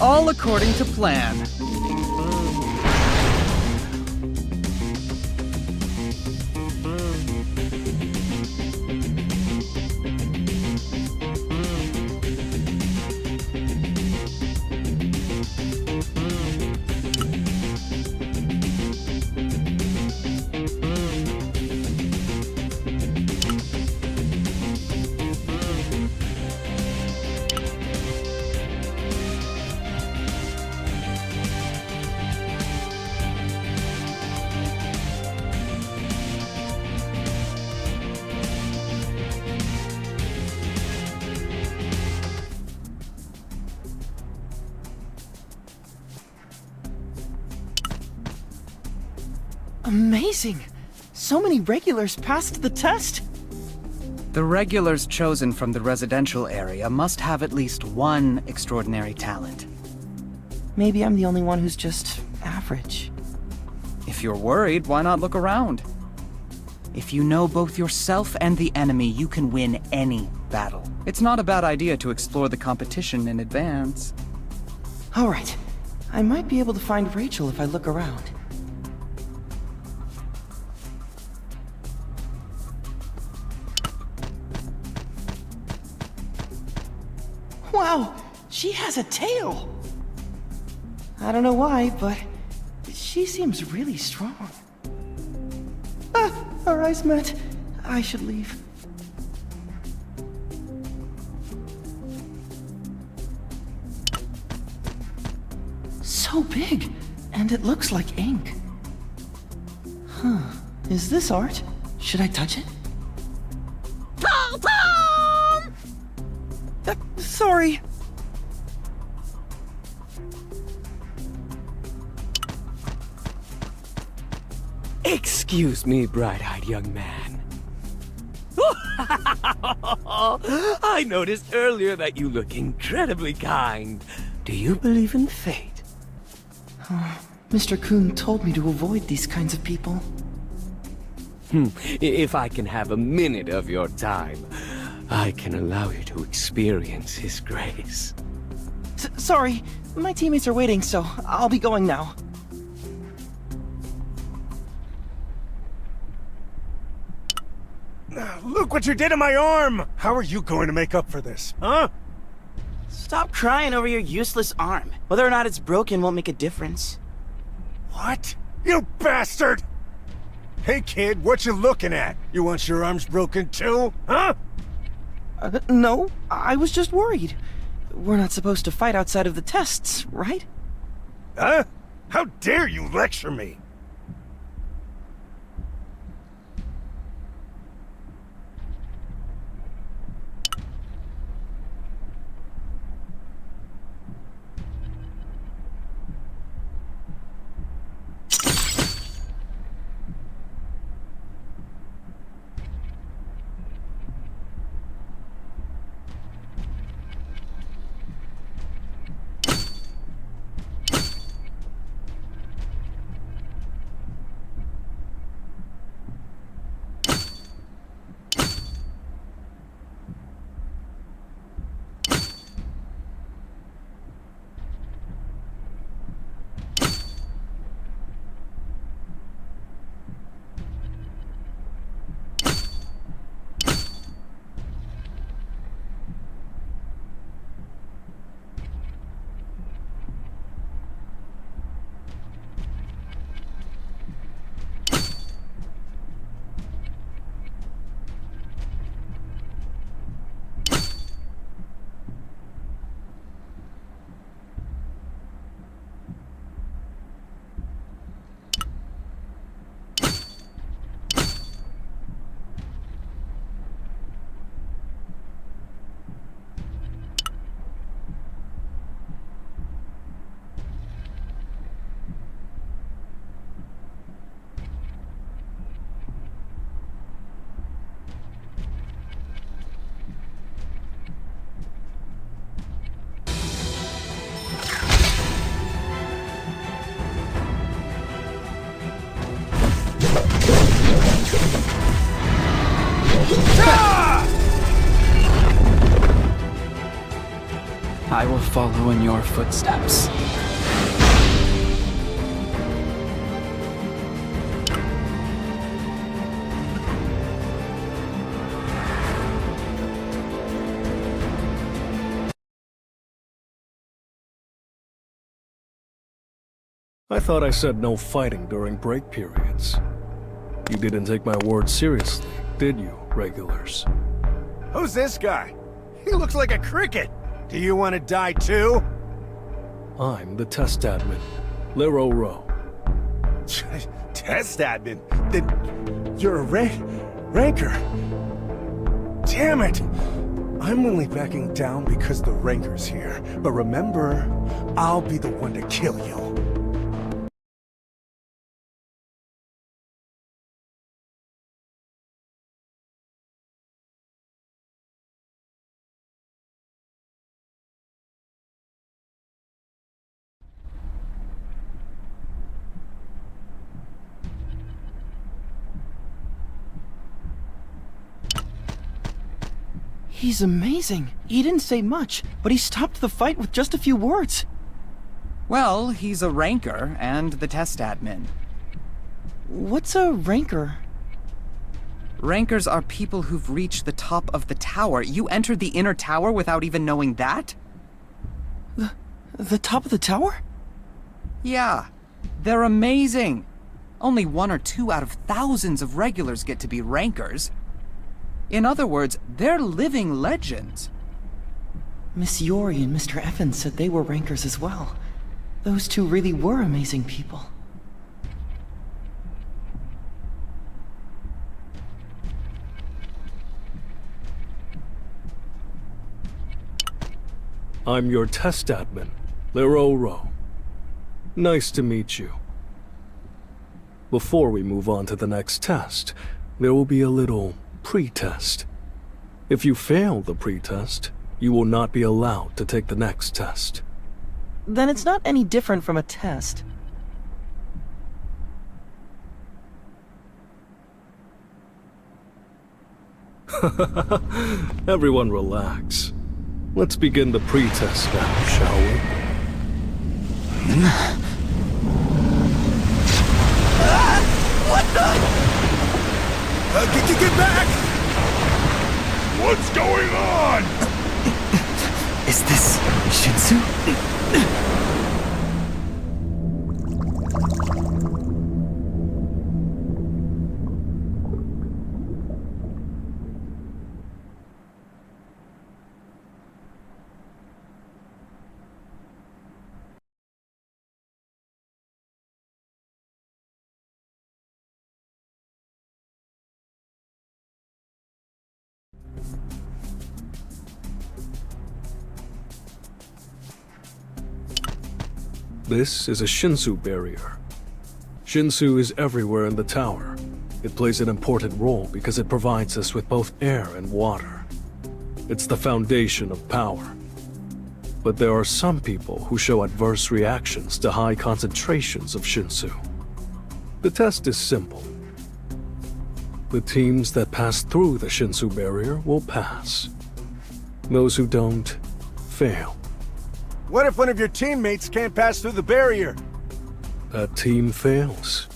All according to plan. Amazing! So many regulars passed the test! The regulars chosen from the residential area must have at least one extraordinary talent. Maybe I'm the only one who's just average. If you're worried, why not look around? If you know both yourself and the enemy, you can win any battle. It's not a bad idea to explore the competition in advance. Alright, I might be able to find Rachel if I look around. Wow, she has a tail! I don't know why, but she seems really strong. Ah, our eyes met. I should leave. So big, and it looks like ink. Huh, is this art? Should I touch it? Sorry. Excuse me, bright-eyed young man. I noticed earlier that you look incredibly kind. Do you believe in fate? Mr. Kuhn told me to avoid these kinds of people. If I can have a minute of your time, I can allow you to experience his grace. Sorry, my teammates are waiting, so I'll be going now. Look what you did to my arm! How are you going to make up for this, huh? Stop crying over your useless arm. Whether or not it's broken won't make a difference. What? You bastard! Hey kid, what you looking at? You want your arms broken too, huh? No, I was just worried. We're not supposed to fight outside of the tests, right? Huh? How dare you lecture me? I will follow in your footsteps. I thought I said no fighting during break periods. You didn't take my word seriously, did you, regulars? Who's this guy? He looks like a cricket. Do you want to die too? I'm the test admin, Lero Rowe. Test admin? Then you're a ranker. Damn it! I'm only backing down because the ranker's here. But remember, I'll be the one to kill you. He's amazing. He didn't say much, but he stopped the fight with just a few words. Well, he's a ranker and the test admin. What's a ranker? Rankers are people who've reached the top of the tower. You entered the inner tower without even knowing that? The top of the tower? Yeah, they're amazing. Only 1 or 2 out of thousands of regulars get to be rankers. In other words, they're living legends. Miss Yori and Mr. Evans said they were rankers as well. Those two really were amazing people. I'm your test admin, Lero Rowe. Nice to meet you. Before we move on to the next test, there will be a little pre-test. If you fail the pre-test, you will not be allowed to take the next test. Then it's not any different from a test. Everyone relax. Let's begin the pre-test now, shall we? Get back! What's going on? Is this Shinsu? This is a Shinsu barrier. Shinsu is everywhere in the tower. It plays an important role because it provides us with both air and water. It's the foundation of power. But there are some people who show adverse reactions to high concentrations of Shinsu. The test is simple. The teams that pass through the Shinsu barrier will pass. Those who don't, fail. What if one of your teammates can't pass through the barrier? That team fails.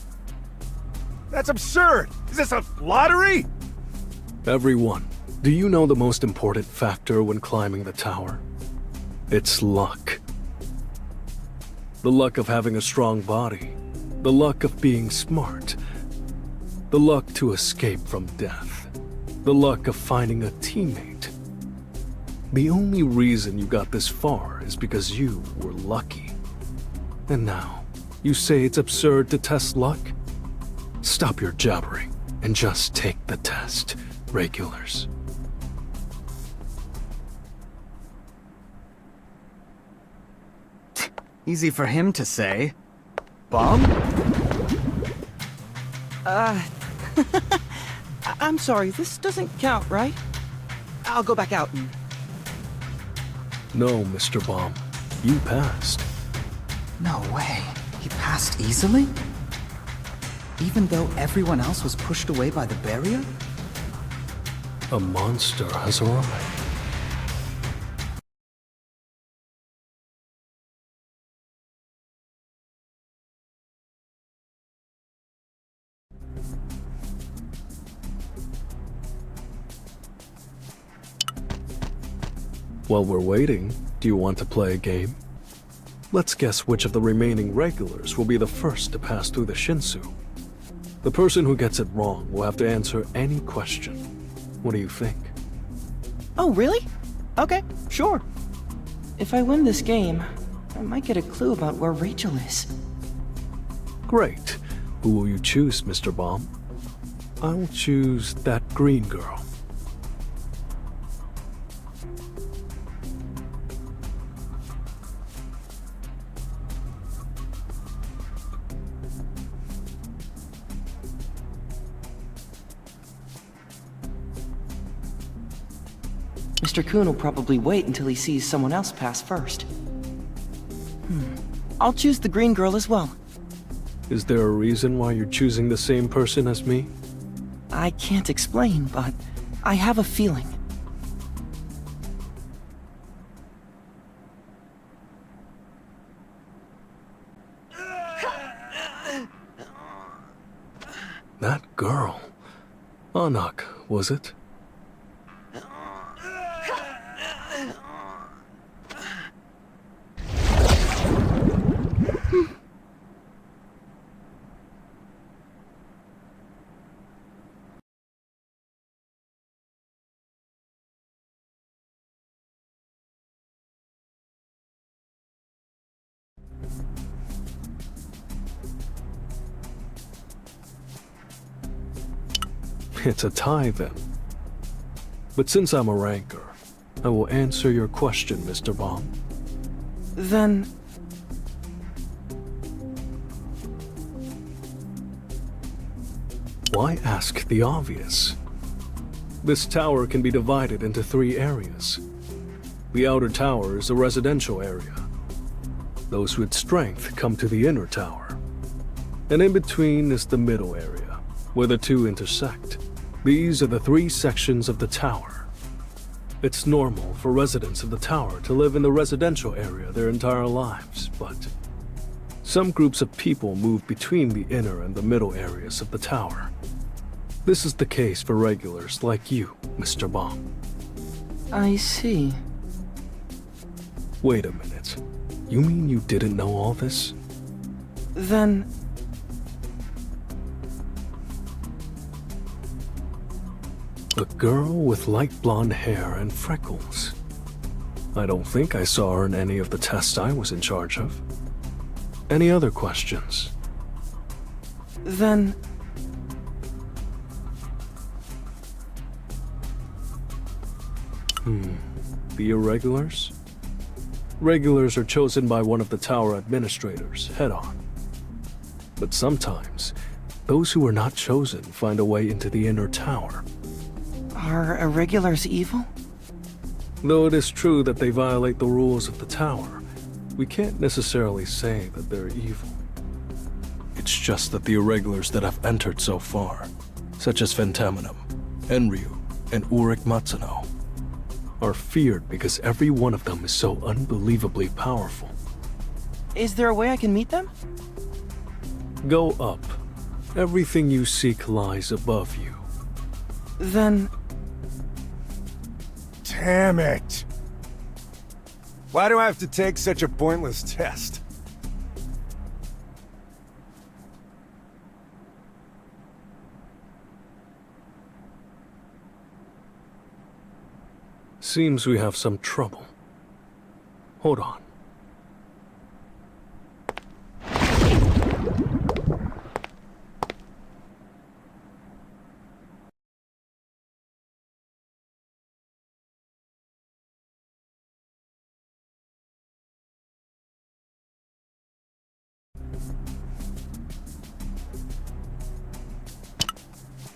That's absurd! Is this a lottery? Everyone, do you know the most important factor when climbing the tower? It's luck. The luck of having a strong body. The luck of being smart. The luck to escape from death. The luck of finding a teammate. The only reason you got this far is because you were lucky. And now, you say it's absurd to test luck? Stop your jabbering and just take the test, regulars. Easy for him to say. Bomb? I'm sorry, this doesn't count, right? I'll go back out and... No, Mr. Bomb. You passed. No way. He passed easily? Even though everyone else was pushed away by the barrier? A monster has arrived. While we're waiting, do you want to play a game? Let's guess which of the remaining regulars will be the first to pass through the Shinsu. The person who gets it wrong will have to answer any question. What do you think? Oh, really? Okay, sure. If I win this game, I might get a clue about where Rachel is. Great. Who will you choose, Mr. Bomb? I'll choose that green girl. Mr. Kun will probably wait until he sees someone else pass first. I'll choose the green girl as well. Is there a reason why you're choosing the same person as me? I can't explain, but I have a feeling. That girl. Anak, was it? It's a tie then. But since I'm a ranker, I will answer your question, Mr. Bomb. Then... Why ask the obvious? This tower can be divided into 3 areas. The outer tower is a residential area. Those with strength come to the inner tower. And in between is the middle area, where the 2 intersect. These are the 3 sections of the tower. It's normal for residents of the tower to live in the residential area their entire lives, but some groups of people move between the inner and the middle areas of the tower. This is the case for regulars like you, Mr. Bomb. I see. Wait a minute. You mean you didn't know all this? Then... A girl with light blonde hair and freckles. I don't think I saw her in any of the tests I was in charge of. Any other questions? Then... The irregulars? Regulars are chosen by one of the tower administrators, head on. But sometimes, those who are not chosen find a way into the inner tower. Are irregulars evil? Though it is true that they violate the rules of the tower, we can't necessarily say that they're evil. It's just that the irregulars that have entered so far, such as Phantaminum, Enryu, and Uric Matsuno, are feared because every one of them is so unbelievably powerful. Is there a way I can meet them? Go up. Everything you seek lies above you. Then... Damn it! Why do I have to take such a pointless test? Seems we have some trouble. Hold on.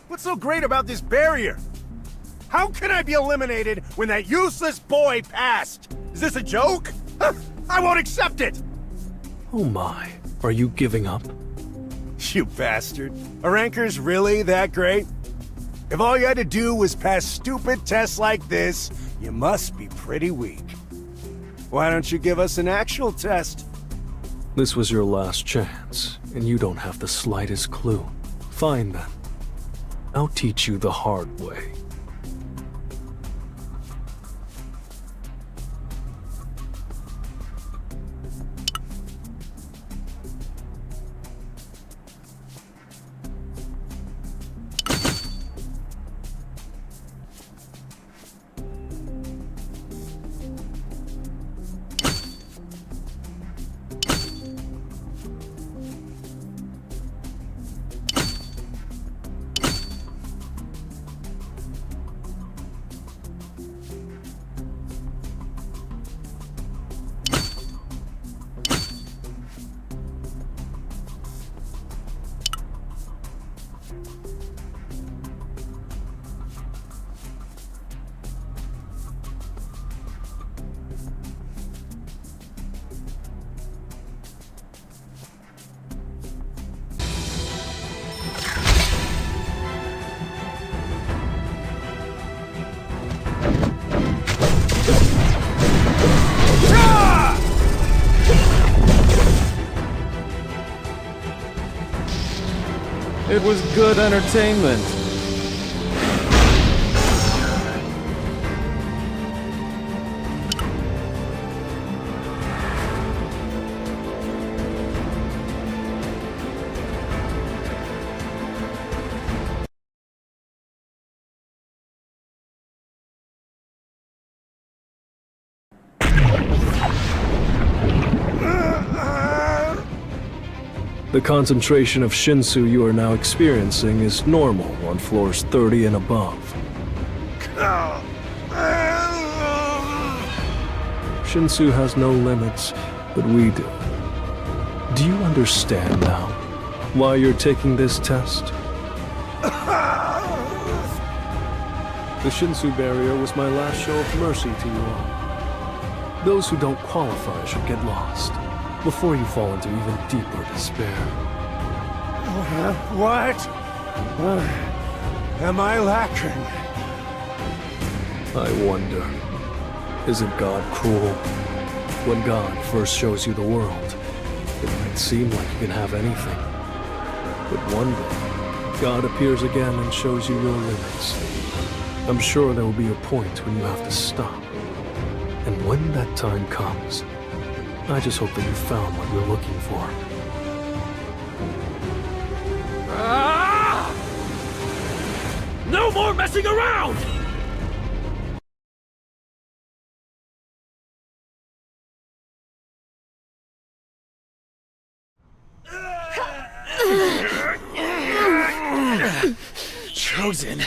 What's so great about this barrier? How can I be eliminated when that useless boy passed? Is this a joke? I won't accept it! Oh my, are you giving up? You bastard. Are rankers really that great? If all you had to do was pass stupid tests like this, you must be pretty weak. Why don't you give us an actual test? This was your last chance, and you don't have the slightest clue. Fine then. I'll teach you the hard way. It was good entertainment. The concentration of Shinsu you are now experiencing is normal on floors 30 and above. Shinsu has no limits, but we do. Do you understand now why you're taking this test? The Shinsu barrier was my last show of mercy to you all. Those who don't qualify should get lost before you fall into even deeper despair. What? Am I lacking? I wonder, isn't God cruel? When God first shows you the world, it might seem like you can have anything. But one day, God appears again and shows you your limits. I'm sure there will be a point when you have to stop. And when that time comes, I just hope that you found what you're looking for. No more messing around! Chosen?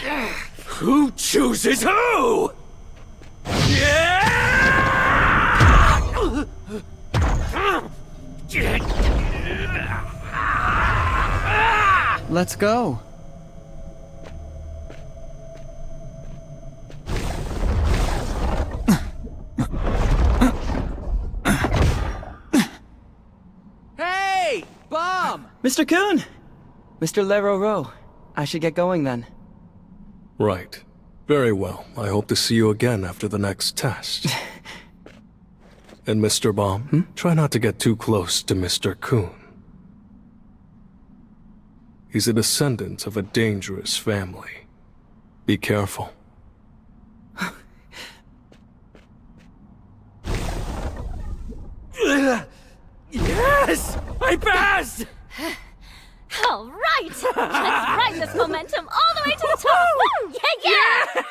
Who chooses who? Let's go. Hey! Bomb! Mr. Coon! Mr. Leroro, I should get going then. Right. Very well. I hope to see you again after the next test. And Mr. Baum, try not to get too close to Mr. Coon. He's a descendant of a dangerous family. Be careful. Yes! I passed! All right! Let's ride this momentum all the way to the top! Woo! Yeah!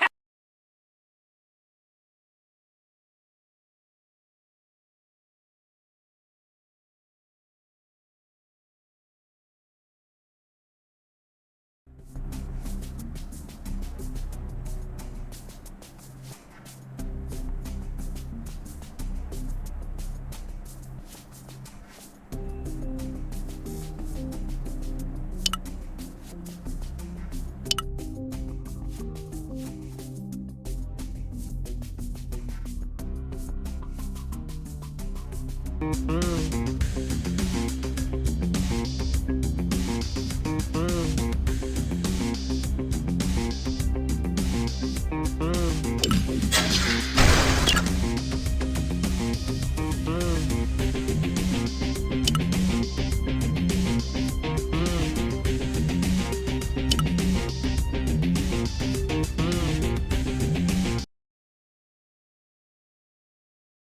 Mm-hmm.